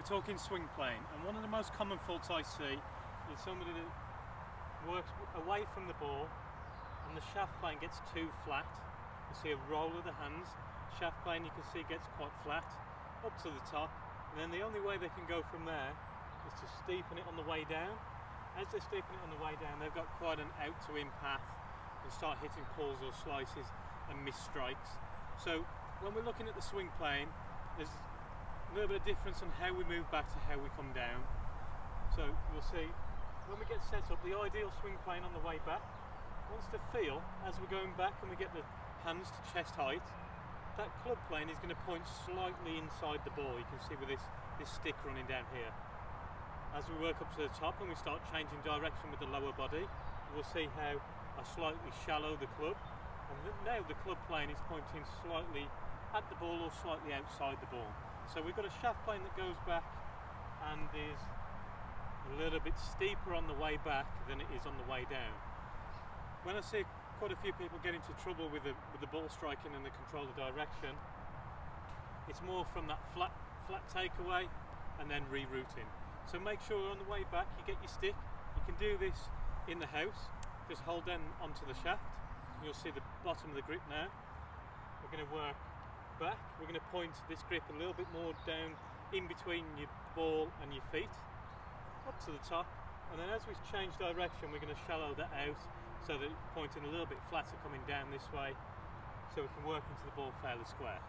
We're talking swing playing, and one of the most common faults I see is somebody that works away from the ball and the shaft plane gets too flat. You see a roll of the hands. Shaft plane, you can see, gets quite flat up to the top, and then the only way they can go from there is to steepen it on the way down. As they're steepening it on the way down, they've got quite an out to in path and start hitting pulls or slices and miss strikes. So when we're looking at the swing plane, there's a little bit of difference on how we move back to how we come down. So you'll see when we get set up, the ideal swing plane on the way back wants to feel as we're going back and we get the hands to chest height, that club plane is going to point slightly inside the ball. You can see with this stick running down here. As we work up to the top and we start changing direction with the lower body, we'll see how I slightly shallow the club, and now the club plane is pointing slightly at the ball or slightly outside the ball. So we've got a shaft plane that goes back and is a little bit steeper on the way back than it is on the way down. When I see quite a few people get into trouble with the ball striking and the control of direction, it's more from that flat takeaway and then rerouting. So make sure on the way back you get your stick. You can do this in the house, just hold down onto the shaft. You'll see the bottom of the grip now. We're going to work back, we're going to point this grip a little bit more down in between your ball and your feet, up to the top, and then as we change direction we're going to shallow that out so that it's pointing a little bit flatter coming down this way, so we can work into the ball fairly square.